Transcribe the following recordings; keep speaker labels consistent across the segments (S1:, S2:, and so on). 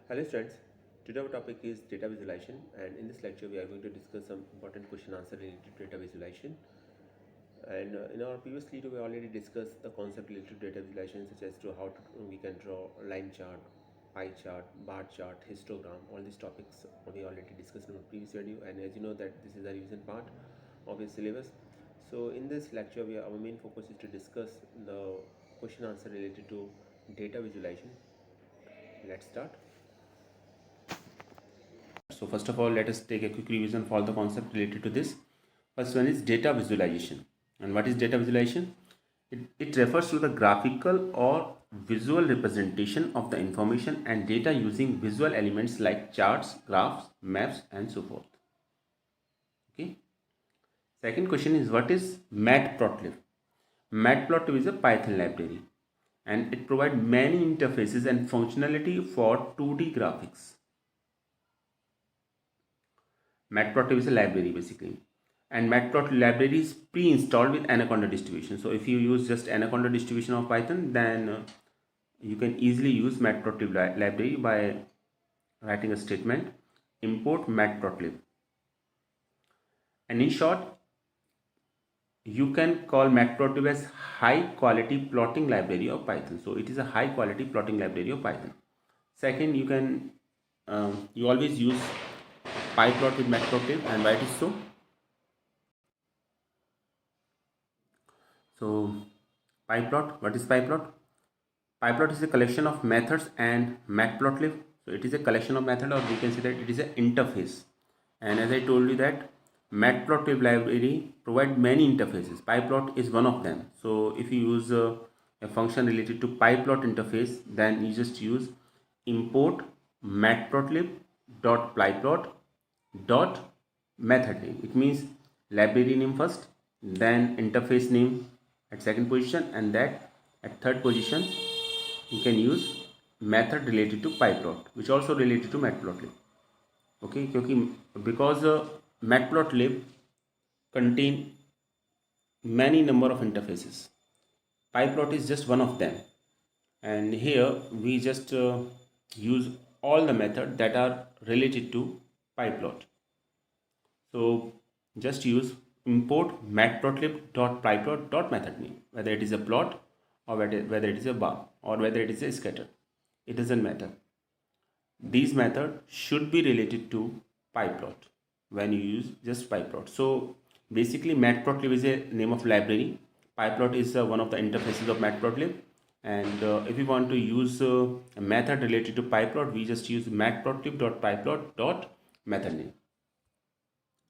S1: Hello friends, today our topic is data visualization, and in this lecture we are going to discuss some important question answer related to data visualization. And in our previous video we already discussed the concept related to data visualization, such as to how we can draw a line chart, pie chart, bar chart, histogram. All these topics we already discussed in our previous video, and as you know that this is a revision part of your syllabus. So in this lecture our main focus is to discuss the question answer related to data visualization. Let's start. So first of all, let us take a quick revision for all the concepts related to this. First one is data visualization. And what is data visualization? It refers to the graphical or visual representation of the information and data using visual elements like charts, graphs, maps, and so forth. Okay. Second question is, what is Matplotlib? Matplotlib is a Python library and it provides many interfaces and functionality for 2D graphics. Matplotlib is a library basically, and Matplotlib library is pre-installed with Anaconda distribution. So if you use just Anaconda distribution of Python, then you can easily use Matplotlib library by writing a statement import Matplotlib. And in short, you can call Matplotlib as high quality plotting library of Python. So it is a high quality plotting library of Python. Second, you always use pyplot with Matplotlib, and why it is so? So pyplot, what is pyplot? Pyplot is a collection of methods, and matplotlib, so it is a collection of method, or we can say that it is an interface. And as I told you that matplotlib library provide many interfaces. Pyplot is one of them. So if you use a function related to pyplot interface, then you just use import matplotlib dot pyplot dot method name. It means library name first, then interface name at second position, and that at third position you can use method related to pyplot, which also related to matplotlib. Okay, because matplotlib contain many number of interfaces. Pyplot is just one of them, and here we just use all the methods that are related to pyplot. So just use import matplotlib.pyplot.method name, whether it is a plot or whether it is a bar or whether it is a scatter. It doesn't matter. These methods should be related to pyplot when you use just pyplot. So basically matplotlib is a name of library. Pyplot is one of the interfaces of matplotlib, and if we want to use a method related to pyplot, we just use matplotlib.pyplot.method name.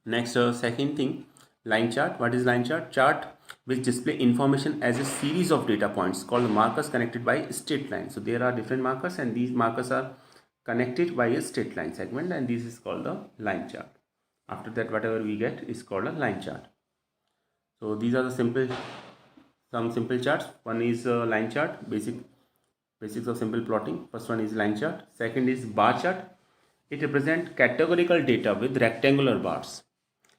S1: Next, second thing, line chart. What is line chart? Chart which display information as a series of data points called markers connected by straight line. So there are different markers, and these markers are connected by a straight line segment, and this is called the line chart. After that, whatever we get is called a line chart. So these are the some simple charts. One is line chart, basics of simple plotting. First one is line chart. Second is bar chart. It represents categorical data with rectangular bars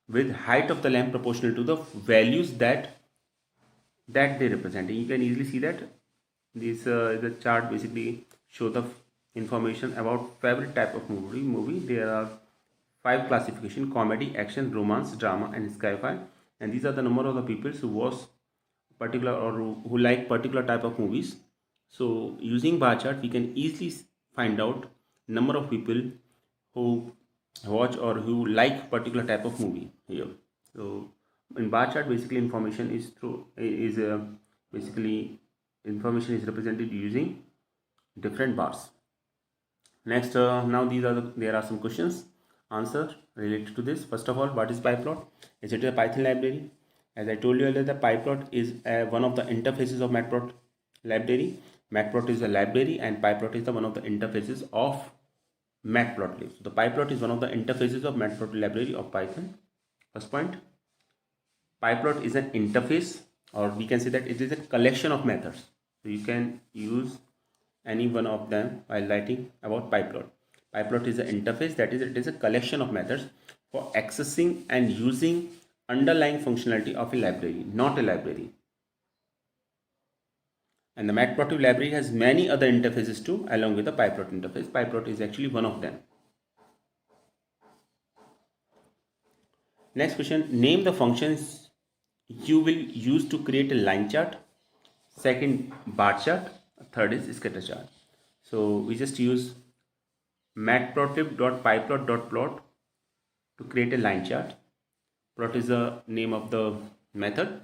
S1: with height of the lamp proportional to the values that they represent. You can easily see that this the chart basically show the information about favorite type of movie. There are 5 classification: comedy, action, romance, drama, and sci-fi. And these are the number of the people who watch particular or who like particular type of movies. So using bar chart we can easily find out number of people who watch or who like particular type of movie here. So in bar chart basically information is basically information is represented using different bars. Next, now there are some questions answer related to this. First of all, what is pyplot? Is it a Python library? As I told you earlier, the pyplot is one of the interfaces of matplot library. Matplot is a library and pyplot is one of the interfaces of matplotlib. So the pyplot is one of the interfaces of matplotlib library of Python. First point, pyplot is an interface, or we can say that it is a collection of methods. So you can use any one of them while writing about pyplot. Pyplot is an interface, that is, it is a collection of methods for accessing and using underlying functionality of a library, not a library. And the matplotlib library has many other interfaces too, along with the pyplot interface. Pyplot is actually one of them. Next question, name the functions you will use to create a line chart. Second, bar chart. Third is scatter chart. So we just use matplotlib.pyplot.plot to create a line chart. Plot is the name of the method,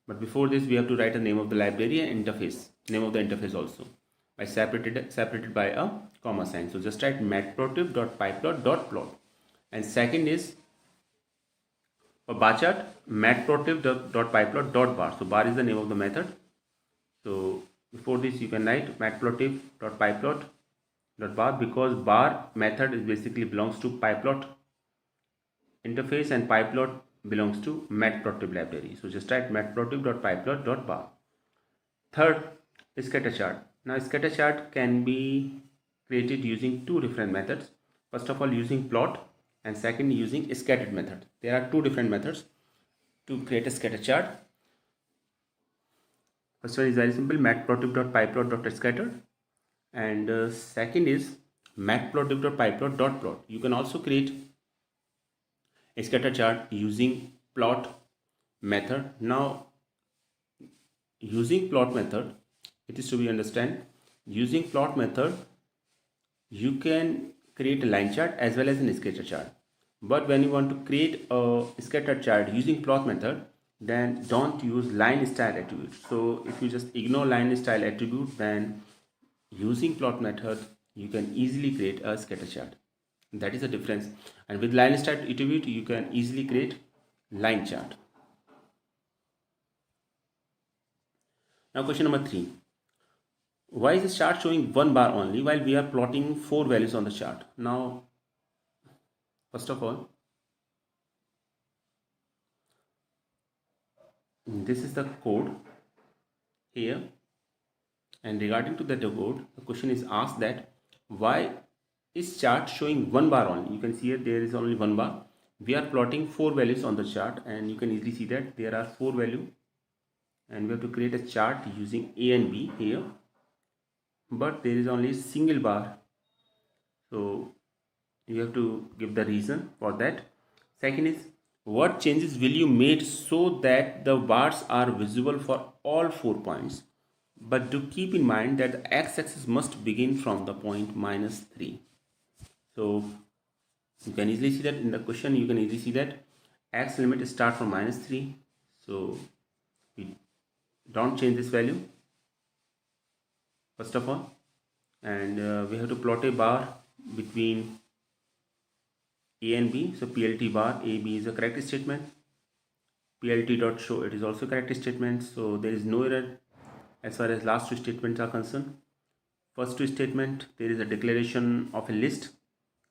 S1: but before this we have to write a name of the library and interface, name of the interface also, by separated by a comma sign. So just write matplotlib.pyplot.plot. And second is for bar chart, matplotlib.pyplot.bar. So bar is the name of the method. So before this you can write matplotlib.pyplot.bar, because bar method is basically belongs to pyplot interface and pyplot belongs to matplotlib library. So just write matplotlib.pyplot.bar. Third, scatter chart. Now scatter chart can be created using two different methods. First of all, using plot, and second using scattered method. There are two different methods to create a scatter chart. First one is very simple, matplotlib.pyplot.scatter, and second is matplotlib.pyplot.plot. You can also create a scatter chart using plot method. Now using plot method, it is to be understand, using plot method you can create a line chart as well as an scatter chart. But when you want to create a scatter chart using plot method, then don't use line style attribute. So if you just ignore line style attribute, then using plot method you can easily create a scatter chart. That is the difference. And with line style attribute you can easily create line chart. Now question number 3. Why is the chart showing one bar only while we are plotting 4 values on the chart? Now first of all, this is the code here, and regarding to the code, the question is asked that why is chart showing one bar only. You can see here there is only one bar. We are plotting 4 values on the chart, and you can easily see that there are 4 values, and we have to create a chart using A and B here, but there is only a single bar. So you have to give the reason for that. Second is, what changes will you make so that the bars are visible for all 4 points? But do keep in mind that the x-axis must begin from the point -3. So you can easily see that in the question, you can easily see that x limit start from -3. So we don't change this value first of all, and we have to plot a bar between A and B. So PLT bar AB is a correct statement. PLT dot show, it is also correct statement. So there is no error as far as last 2 statements are concerned. First 2 statement, there is a declaration of a list,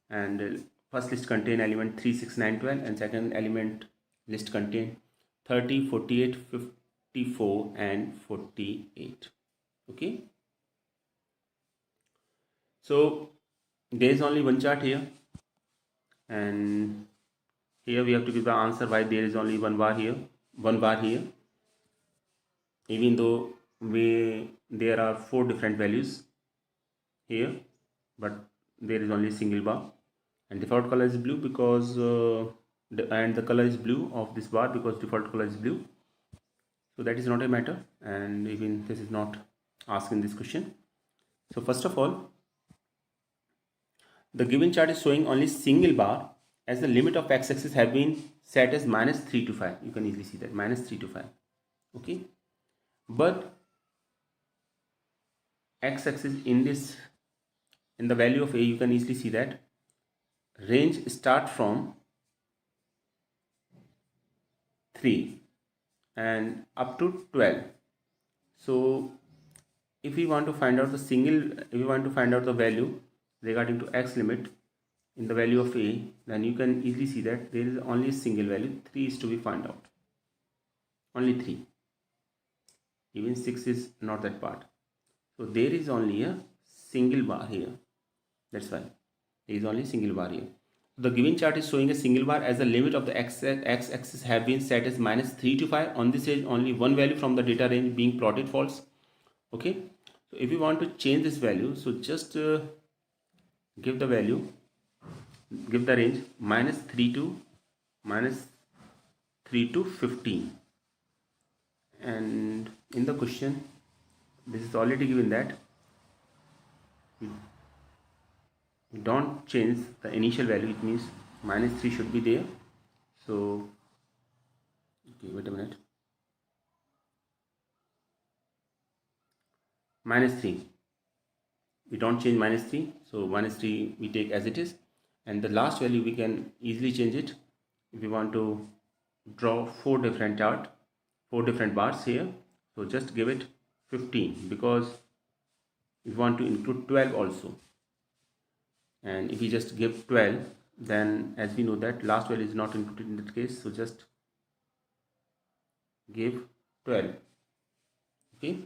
S1: and first list contain element 3, 6, 9, 12, and second element list contain 30, 48, 54 and 48. Okay, so there is only one chart here, and here we have to give the answer why there is only one bar here, even though there are 4 different values here, but there is only a single bar, and default color is blue because the color is blue of this bar because default color is blue. So that is not a matter, and even this is not asked in this question. So first of all, the given chart is showing only single bar as the limit of x-axis have been set as -3 to 5. You can easily see that -3 to 5. Okay, but x-axis in the value of A, you can easily see that range start from 3 and up to 12. So if we want to find out the value regarding to x limit in the value of A, then you can easily see that there is only a single value, 3 is to be found out, only 3. Even 6 is not that part. So there is only a single bar here. That's why there is only a single bar here. The given chart is showing a single bar as the limit of the x-axis have been set as -3 to 5. On this range, only one value from the data range being plotted false. Okay, so if you want to change this value, so just give the value, give the range minus 3 to 15, and in the question this is already given that we don't change the initial value. It means minus 3 should be there. So okay, wait a minute, minus 3, we don't change minus 3, so minus 3 we take as it is, and the last value we can easily change it. If we want to draw four different bars here, so just give it 15, because we want to include 12 also, and if we just give 12, then as we know that last value is not included in that case, so just give 12. Okay,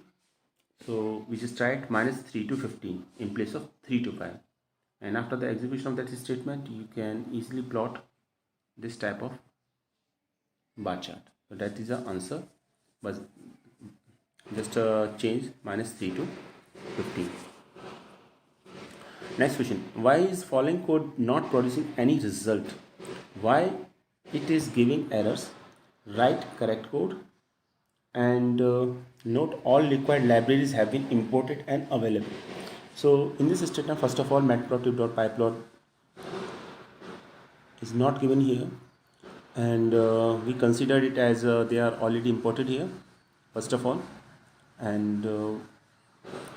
S1: so we just write minus 3 to 15 in place of 3 to 5, and after the execution of that statement you can easily plot this type of bar chart. So that is the answer, but just change minus 3 to 15. Next question, why is following code not producing any result? Why it is giving errors? Write correct code, and note all required libraries have been imported and available. So in this statement, first of all, matplotlib.pyplot is not given here, and we considered it as they are already imported here first of all, and the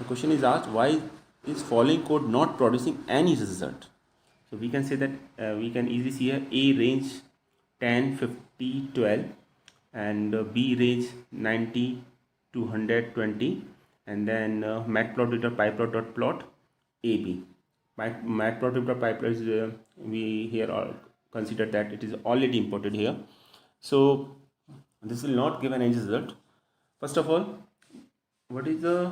S1: question is asked, why is following code not producing any result? So we can say that we can easily see here A range 10, 50, 12, and B range 90 to 120, and then matplotlib.pyplot.plot AB. Matplotlib.pyplot is we here are consider that it is already imported here, so this will not give any result. First of all, what is the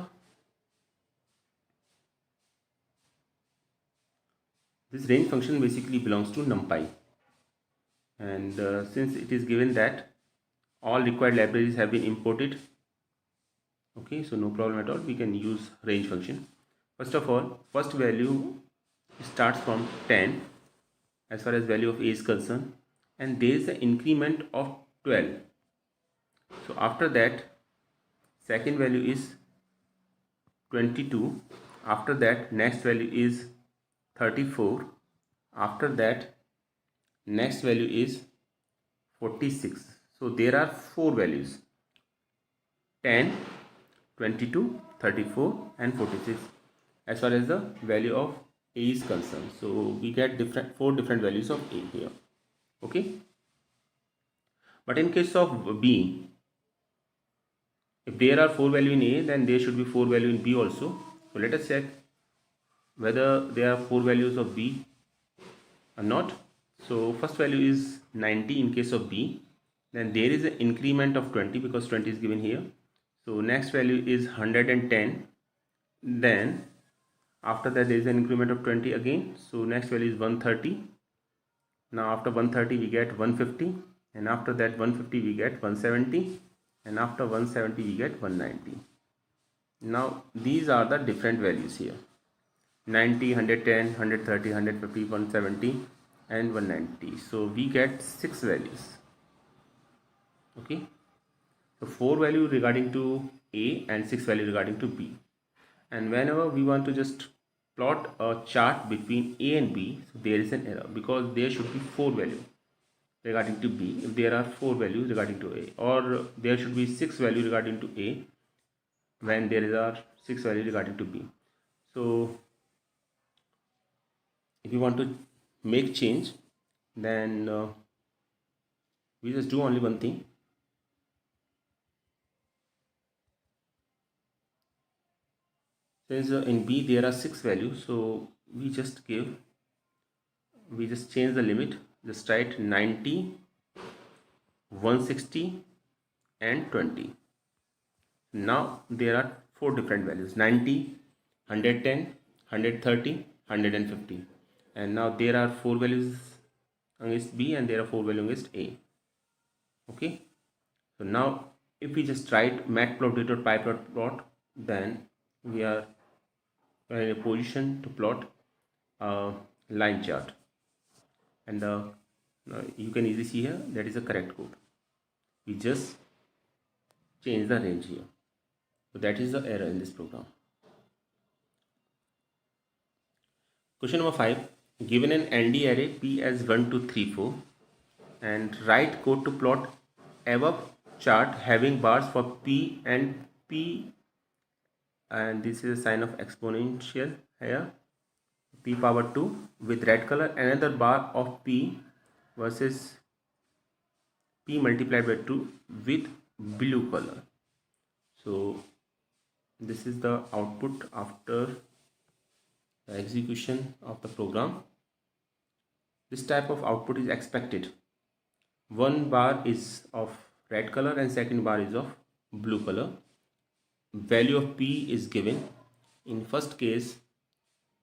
S1: this range function basically belongs to NumPy, and since it is given that all required libraries have been imported, okay, so no problem at all, we can use range function. First of all, first value starts from 10 as far as value of A is concerned, and there is an increment of 12. So after that, second value is 22. After that, next value is 34. After that, next value is 46. So there are four values: 10, 22, 34, and 46 as far as the value of A is concerned. So we get four different values of A here. Okay, but in case of B, if there are four value in A, then there should be four value in B also. So let us check whether there are four values of B or not. So first value is 90 in case of B, then there is an increment of 20 because 20 is given here. So next value is 110, then after that there is an increment of 20 again, so next value is 130. Now after 130 we get 150, and after that 150 we get 170, and after 170 we get 190. Now these are the different values here: 90, 110, 130, 150, 170, and 190. So we get 6 values. Okay, so 4 value regarding to A and 6 value regarding to B. And whenever we want to just plot a chart between A and B, so there is an error because there should be 4 value regarding to B if there are 4 values regarding to A, or there should be 6 value regarding to A when there are 6 value regarding to B. So if you want to make change, then we just do only one thing. Since in B there are 6 values, so we just change the limit, just write 90, 160, and 20. Now there are 4 different values: 90, 110, 130, 150, and now there are 4 values against B and there are 4 values against A. Okay, so now if we just write matplotlib.pyplot then we are in a position to plot a line chart, and you can easily see here that is the correct code. We just change the range here, so that is the error in this program. Question number 5. Given an ND array P as 1, 2, 3, 4 and write code to plot above chart having bars for P and P, and this is a sign of exponential here, P power 2 with red color, another bar of P versus P multiplied by 2 with blue color. So this is the output after the execution of the program. This type of output is expected. One bar is of red color and second bar is of blue color. Value of P is given. In first case,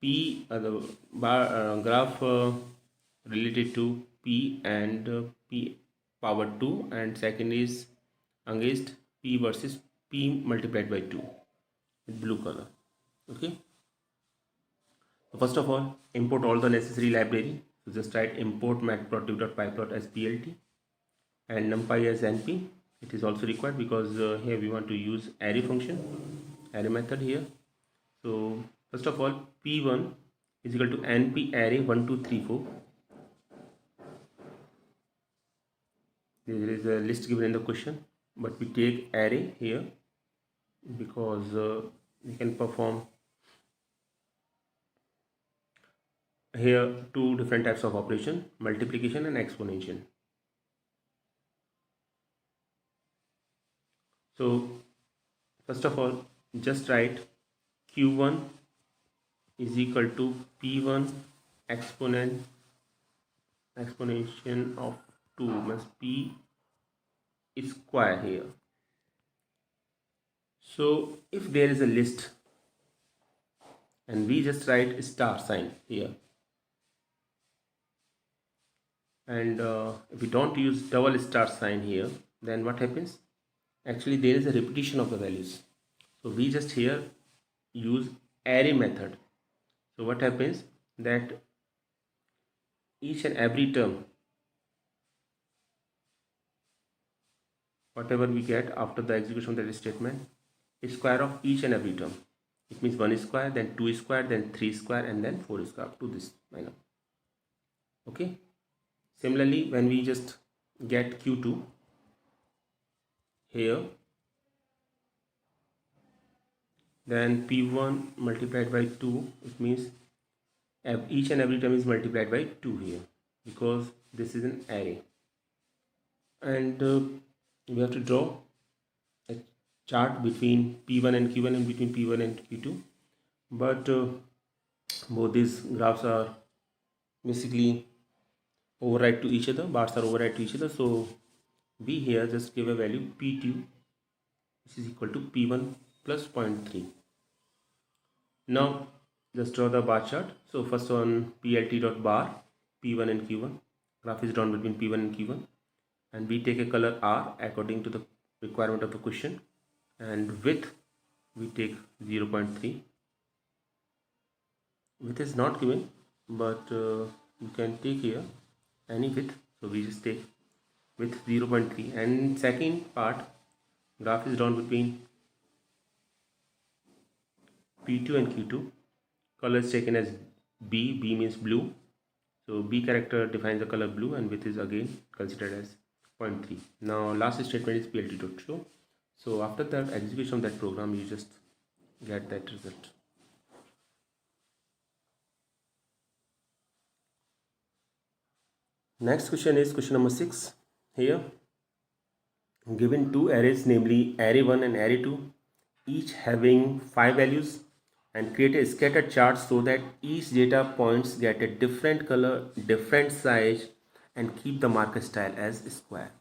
S1: P the bar graph related to P and P power 2, and second is against P versus P multiplied by 2 with blue color. Okay. So first of all, import all the necessary library. So just write import matplotlib.pyplot as plt and numpy as np. It is also required because here we want to use array function, array method here. So first of all, p1 is equal to np array 1, 2, 3, 4. There is a list given in the question, but we take array here because we can perform here two different types of operation, multiplication and exponential. So first of all, just write q1 is equal to p1 exponential of 2 must p square here. So if there is a list and we just write star sign here, and if we don't use double star sign here, then what happens? Actually there is a repetition of the values. So we just here use array method. So what happens that each and every term, whatever we get after the execution of that statement, is square of each and every term. It means 1 square, then 2 square, then 3 square, and then 4 square up to this minimum. Okay. Similarly, when we just get q2 here, then p1 multiplied by 2, it means each and every term is multiplied by 2 here because this is an array, and we have to draw a chart between p1 and q1 and between p1 and q2, but both these graphs are basically override to each other, bars are override to each other. So we here just give a value p2 which is equal to p1 plus 0.3. Now just draw the bar chart. So first on plt.bar, p1 and q1, graph is drawn between p1 and q1, and we take a color r according to the requirement of the question, and width we take 0.3. Width is not given, but you can take here any width, so we just take width 0.3. and second part, graph is drawn between p2 and q2, color is taken as b means blue, so b character defines the color blue, and width is again considered as 0.3. Now last statement is plt.show. So after the execution of that program, you just get that result. Next question is question number 6. Here, given two arrays, namely array 1 and array 2, each having 5 values, and create a scattered chart so that each data points get a different color, different size, and keep the marker style as square.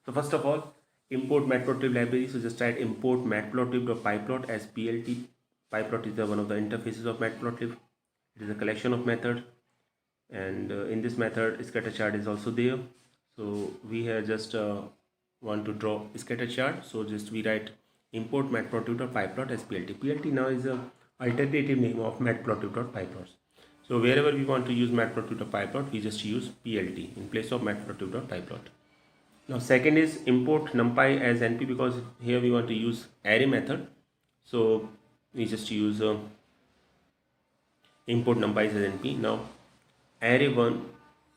S1: So first of all, import matplotlib library. So just write import matplotlib.pyplot as plt. Pyplot is one of the interfaces of matplotlib. It is a collection of methods, and in this method scatter chart is also there. So we here just want to draw a scatter chart, so just we write import matplotlib.pyplot as PLT. PLT now is a alternative name of matplotlib.pyplots. So wherever we want to use matplotlib.pyplot, we just use PLT in place of matplotlib.pyplot. Now second is import numpy as NP, because here we want to use array method. So we just use import numpy as NP. Now array1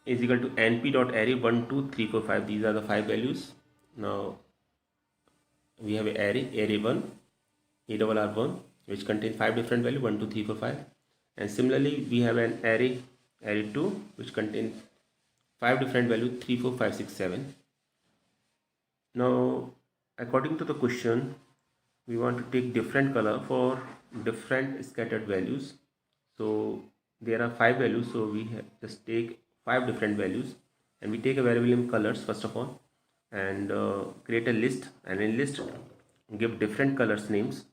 S1: is equal to np.array 1 2 3 4 5. These are the 5 values. Now we have an array1 arr1, which contains 5 different values 1 2 3 4 5. And similarly we have an array2, which contains 5 different values 3 4 5 6 7. Now according to the question, we want to take different color for different scattered values. So there are 5 values, so we just take 5 different values, and we take a variable name colors first of all, and create a list, and in list give different colors names.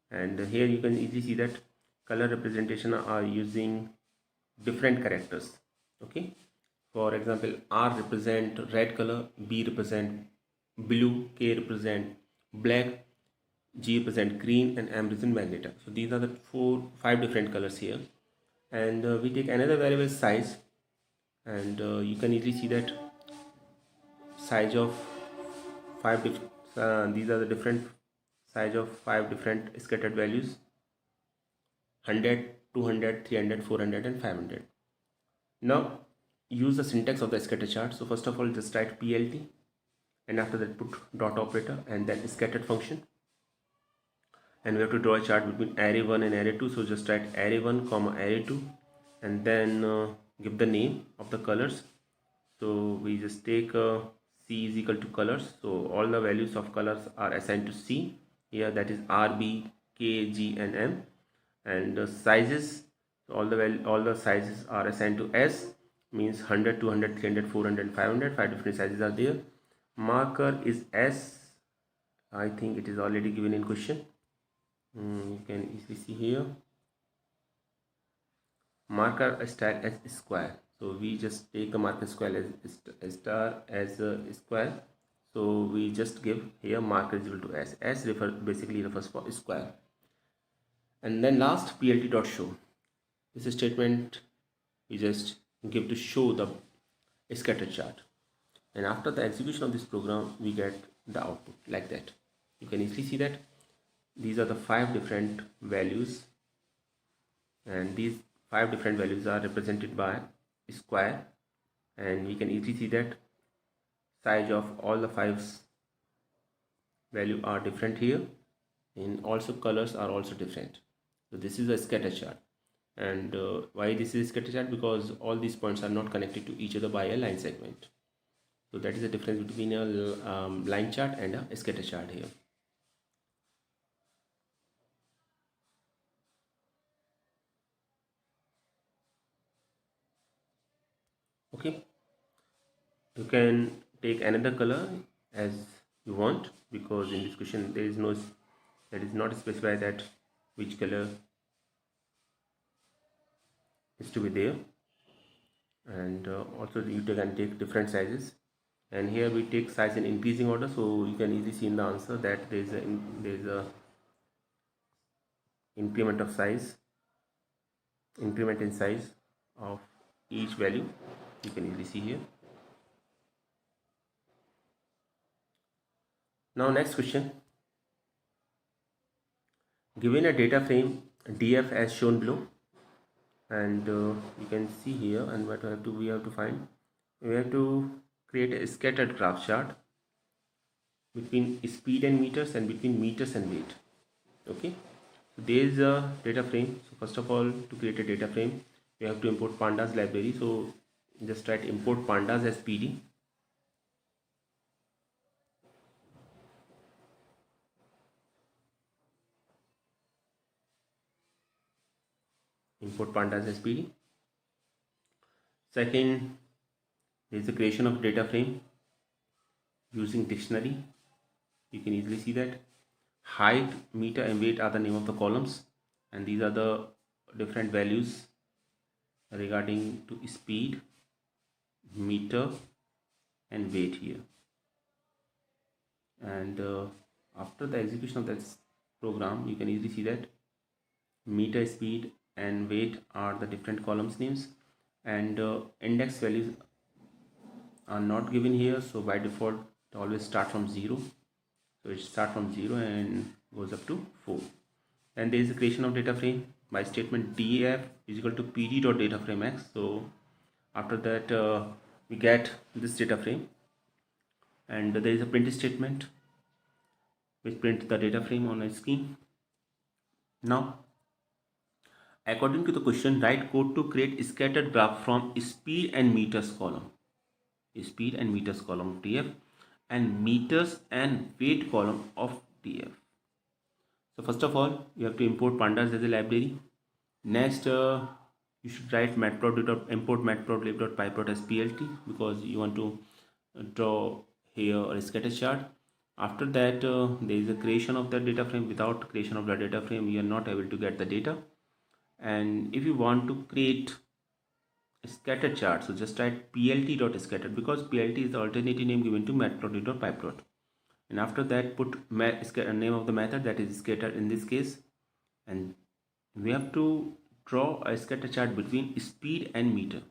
S1: And here you can easily see that color representation are using different characters. Okay, for example, R represent red color, B represent blue, K represent black, G represent green, and M represent magenta. So these are the 5 different colors here. And we take another variable size, and you can easily see that size of 5 these are the different size of 5 different scattered values: 100, 200, 300, 400, and 500. Now use the syntax of the scatter chart. So first of all, just write PLT, and after that put dot operator and then scattered function. And we have to draw a chart between array1 and array2. So just write array1 comma array2, and then give the name of the colors. So we just take C is equal to colors. So all the values of colors are assigned to C here, that is R, B, K, G, and M. And sizes, so all the sizes are assigned to S, means 100, 200, 300, 400, 500. 5 different sizes are there. Marker is S. I think it is already given in question. You can easily see here, marker style as square. So we just take the marker square as star as a square. So we just give here marker is equal to S. S basically refers for square. And then last, plt dot show. This statement we just give to show the scatter chart. And after the execution of this program, we get the output like that. You can easily see that these are the 5 different values, and these 5 different values are represented by square, and we can easily see that size of all the 5 value are different here, and also colors are also different. So this is a scatter chart. And why this is a scatter chart? Because all these points are not connected to each other by a line segment. So that is the difference between a line chart and a scatter chart here. Okay, you can take another color as you want, because in this question there is no, that is not specified that which color is to be there. And also you can take different sizes, and here we take size in increasing order. So you can easily see in the answer that there is a increment of size, increment in size of each value. You can easily see here. Now next question, given a data frame df as shown below, and you can see here, and what we have to create a scattered graph chart between speed and meters and between meters and weight. Okay, so there is a data frame. So first of all, to create a data frame, we have to import pandas library. So just write import pandas as pd. Import pandas as pd. Second, there is the creation of data frame using dictionary. You can easily see that height, meter, and weight are the name of the columns, and these are the different values regarding to speed, meter, and weight here. And After the execution of this program, you can easily see that meter, speed and weight are the different columns names, and index values are not given here, so by default it always start from 0. So it starts from 0 and goes up to 4. And there is a creation of data frame by statement df is equal to pd dot data frame x. So after that we get this data frame, and there is a print statement which prints the data frame on a screen. Now, according to the question, write code to create scattered graph from speed and meters column, of df, and meters and weight column of df. So first of all, you have to import pandas as a library. Next, you should write import matplotlib.pyplot as plt, because you want to draw here a scatter chart. After that, there is a creation of the data frame. Without creation of the data frame, you are not able to get the data. And if you want to create a scatter chart, so just write plt.scatter, because plt is the alternative name given to matplotlib.pyplot. And after that, put name of the method, that is scatter in this case, and we have to draw a scatter chart between speed and meter.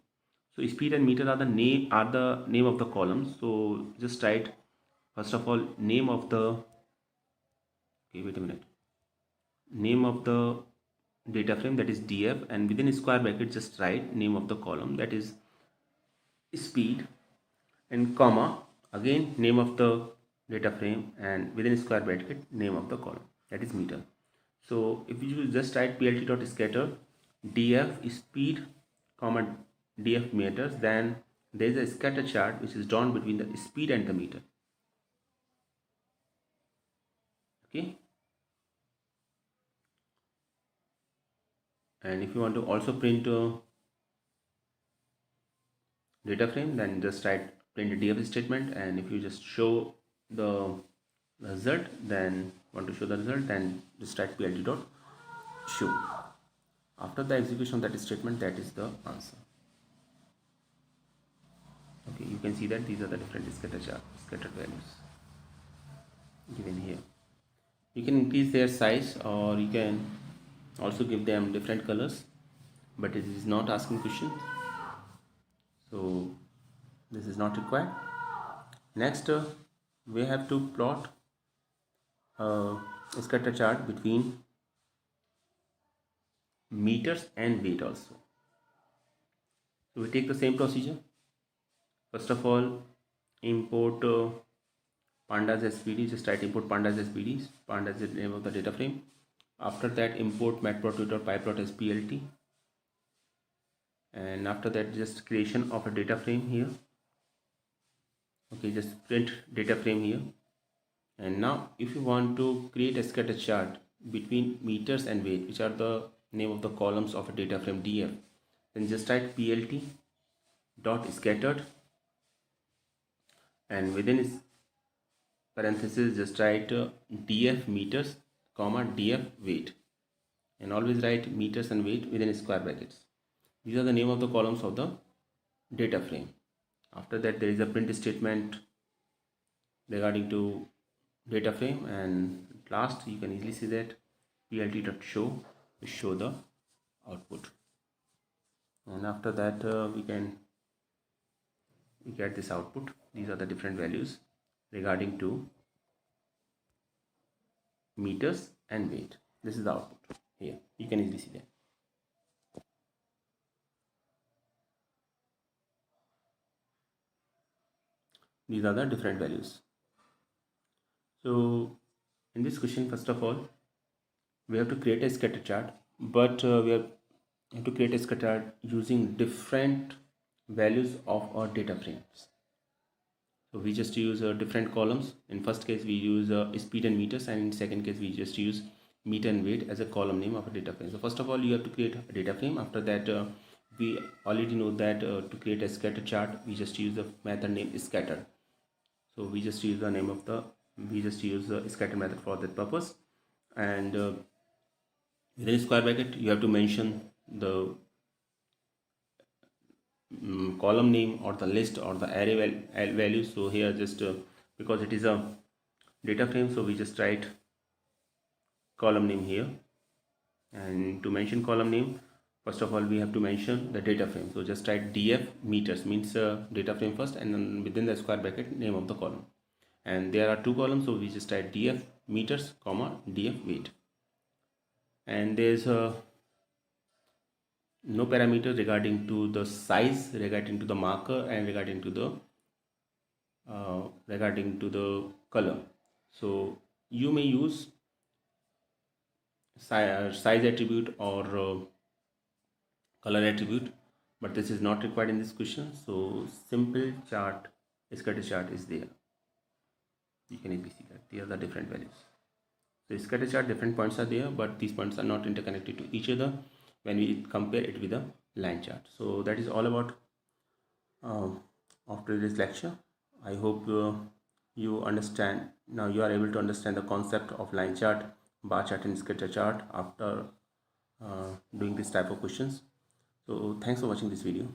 S1: So speed and meter are the name of the columns. So just write first of all name of the name of the data frame, that is df, and within square bracket just write name of the column, that is speed, and comma again name of the data frame, and within square bracket name of the column, that is meter. So if you just write plt.scatter df speed comma df meters, then there is a scatter chart which is drawn between the speed and the meter. Okay, and if you want to also print data frame, then just write print df statement, and if you just show the result, then want to show the result, then just write plt.show. After the execution of that statement, that is the answer. Okay, you can see that these are the different scattered values given here. You can increase their size, or you can also give them different colors, but it is not asking question, so this is not required. Next, we have to plot a scatter chart between meters and weight also. So we take the same procedure. First of all, import pandas spd. Just write import pandas spd. Pandas is the name of the data frame. After that, import matplotlib.pyplot as plt, and after that just creation of a data frame here. Okay, just print data frame here. And now if you want to create a scatter chart between meters and weight, which are the name of the columns of a data frame df, then just write plt dot scattered, and within parenthesis just write df meters comma df weight, and always write meters and weight within square brackets. These are the name of the columns of the data frame. After that, there is a print statement regarding to data frame, and last you can easily see that plt.show will show the output. And after that, we get this output. These are the different values regarding to meters and weight. This is the output here. You can easily see that. These are the different values. So in this question, first of all, we have to create a scatter chart, but we have to create a scatter chart using different values of our data frames. So we just use different columns. In first case, we use speed and meters, and in second case, we just use meter and weight as a column name of a data frame. So first of all, you have to create a data frame. After that, we already know that to create a scatter chart, we just use the method name scatter. So we just use the name of the scatter method for that purpose. And within square bracket, you have to mention the column name or the list or the array value. So here just because it is a data frame, so we just write column name here. And to mention column name, first of all we have to mention the data frame, so just write df meters, means data frame first, and then within the square bracket name of the column. And there are two columns, so we just write df meters comma df weight. And there's no parameter regarding to the size, regarding to the marker, and regarding to the color. So you may use size attribute or color attribute, but this is not required in this question. So simple chart, scatter chart is there. You can easily see that these are the different values. So scatter chart, different points are there, but these points are not interconnected to each other when we compare it with a line chart. So that is all about after this lecture. I hope you understand, now you are able to understand the concept of line chart, bar chart and scatter chart after doing this type of questions. So thanks for watching this video.